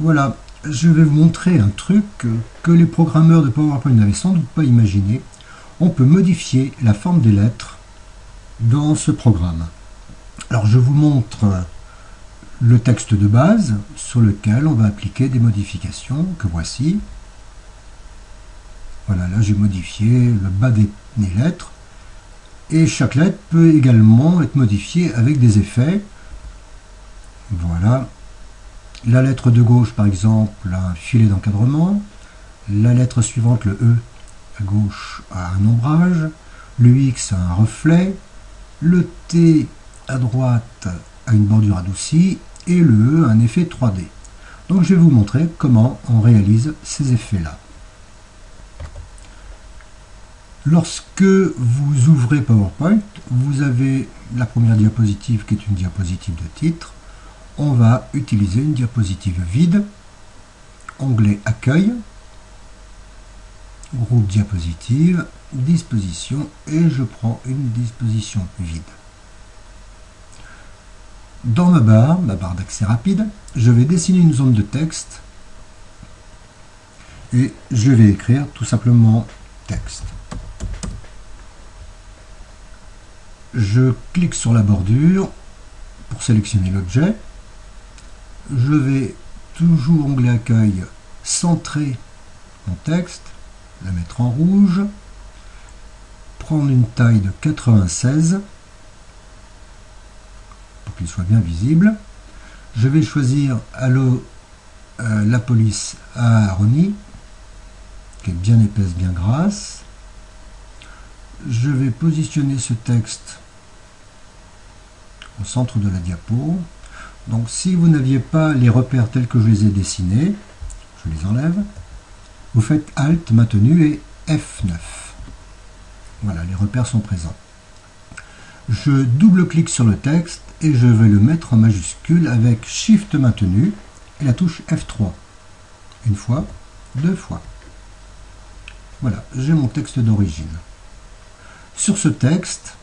Voilà, je vais vous montrer un truc que les programmeurs de PowerPoint n'avaient sans doute pas imaginé. On peut modifier la forme des lettres dans ce programme. Alors je vous montre le texte de base sur lequel on va appliquer des modifications que voici. Voilà, là j'ai modifié le bas des lettres. Et chaque lettre peut également être modifiée avec des effets. Voilà. La lettre de gauche, par exemple, a un filet d'encadrement. La lettre suivante, le E, à gauche, a un ombrage. Le X a un reflet. Le T, à droite, a une bordure adoucie. Et le E a un effet 3D. Donc je vais vous montrer comment on réalise ces effets-là. Lorsque vous ouvrez PowerPoint, vous avez la première diapositive qui est une diapositive de titre. On va utiliser une diapositive vide, onglet Accueil, groupe diapositive, disposition, et je prends une disposition vide. Dans ma barre d'accès rapide, je vais dessiner une zone de texte et je vais écrire tout simplement texte. Je clique sur la bordure pour sélectionner l'objet. Je vais, toujours onglet Accueil, centrer mon texte, la mettre en rouge, prendre une taille de 96 pour qu'il soit bien visible. Je vais choisir Allo la police à Harony, qui est bien épaisse, bien grasse. Je vais positionner ce texte au centre de la diapo. Donc si vous n'aviez pas les repères tels que je les ai dessinés, je les enlève, vous faites Alt maintenu et F9. Voilà, les repères sont présents. Je double-clique sur le texte et je vais le mettre en majuscule avec Shift maintenu et la touche F3. Une fois, deux fois. Voilà, j'ai mon texte d'origine. Sur ce texte,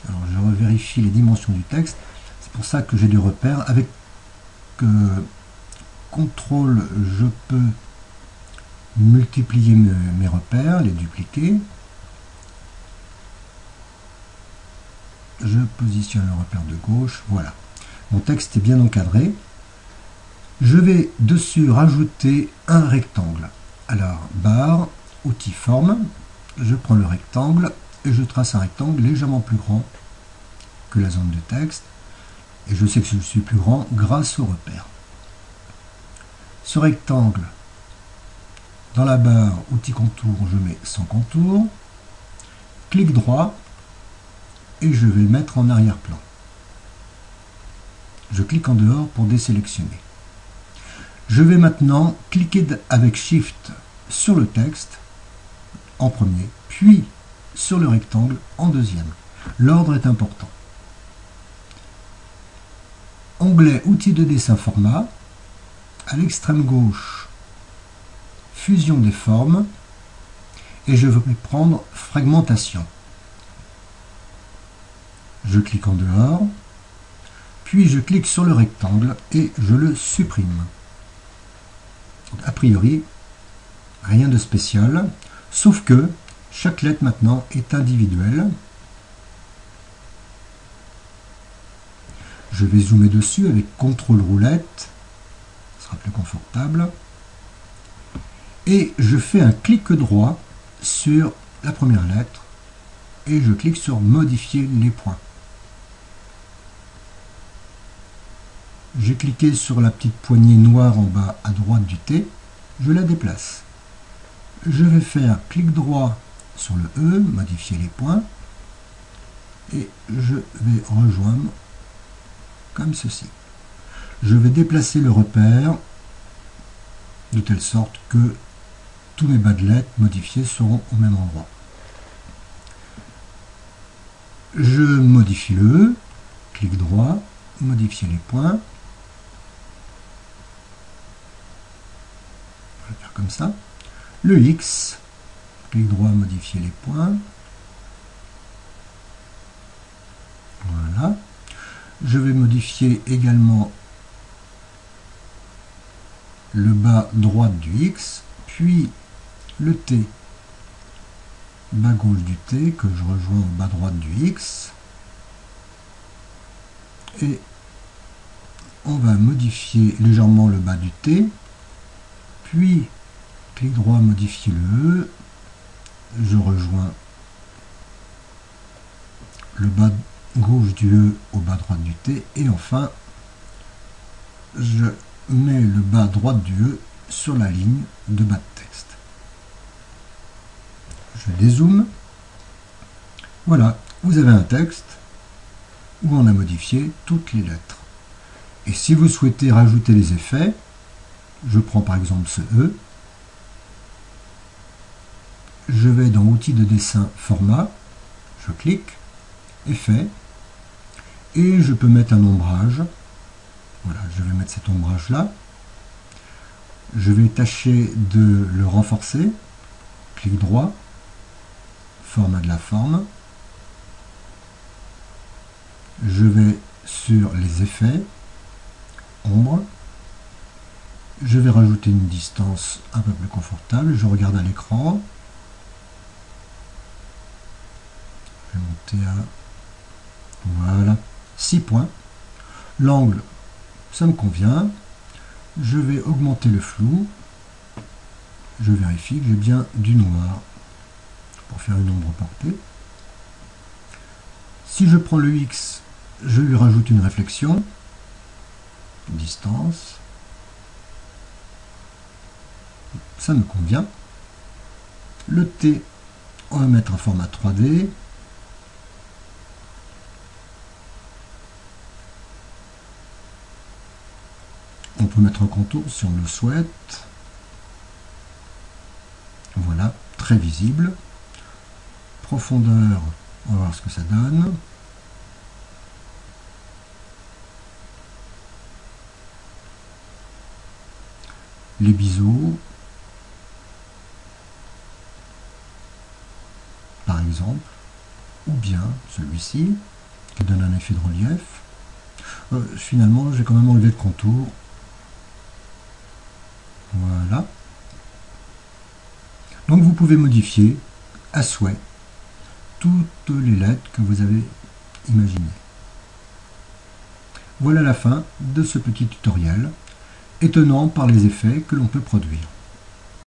alors je revérifie les dimensions du texte. C'est pour ça que j'ai des repères. Avec CTRL, je peux multiplier mes repères, les dupliquer. Je positionne le repère de gauche. Voilà. Mon texte est bien encadré. Je vais dessus rajouter un rectangle. Alors, barre, outil forme. Je prends le rectangle et je trace un rectangle légèrement plus grand que la zone de texte. Et je sais que je suis plus grand grâce au repère. Ce rectangle, dans la barre outil contour, je mets sans contour. Clic droit et je vais le mettre en arrière-plan. Je clique en dehors pour désélectionner. Je vais maintenant cliquer avec Shift sur le texte en premier, puis sur le rectangle en deuxième. L'ordre est important. Onglet outils de dessin format, à l'extrême gauche, fusion des formes, et je vais prendre fragmentation. Je clique en dehors, puis je clique sur le rectangle et je le supprime. Donc, a priori, rien de spécial, sauf que chaque lettre maintenant est individuelle. Je vais zoomer dessus avec CTRL roulette, ce sera plus confortable. Et je fais un clic droit sur la première lettre et je clique sur modifier les points. J'ai cliqué sur la petite poignée noire en bas à droite du T, je la déplace. Je vais faire clic droit sur le E, modifier les points, et je vais rejoindre comme ceci. Je vais déplacer le repère de telle sorte que tous mes bas de lettres modifiés seront au même endroit. Je modifie le E, clic droit, modifier les points. Je vais faire comme ça. Le X, clic droit, modifier les points. Voilà. Je vais modifier également le bas droit du X, puis le T, bas gauche du T, que je rejoins au bas droit du X, et on va modifier légèrement le bas du T, puis clic droit, modifier le E, je rejoins le bas gauche du E au bas droit du T, et enfin je mets le bas droit du E sur la ligne de bas de texte. Je dézoome. Voilà, vous avez un texte où on a modifié toutes les lettres. Et si vous souhaitez rajouter les effets, je prends par exemple ce E, je vais dans Outils de dessin, Format, je clique, Effet, et je peux mettre un ombrage. Voilà, je vais mettre cet ombrage là. Je vais tâcher de le renforcer, clic droit, format de la forme. Je vais sur les effets, ombre. Je vais rajouter une distance un peu plus confortable. Je regarde à l'écran. Je vais monter à voilà, 6 points. L'angle, ça me convient. Je vais augmenter le flou. Je vérifie que j'ai bien du noir pour faire une ombre portée. Si je prends le X, je lui rajoute une réflexion, distance, ça me convient. Le T, on va mettre un format 3D. On peut mettre un contour si on le souhaite. Voilà, très visible. Profondeur, on va voir ce que ça donne. Les biseaux, par exemple, ou bien celui-ci, qui donne un effet de relief. Finalement, j'ai quand même enlevé le contour. Voilà. Donc vous pouvez modifier à souhait toutes les lettres que vous avez imaginées. Voilà la fin de ce petit tutoriel, étonnant par les effets que l'on peut produire.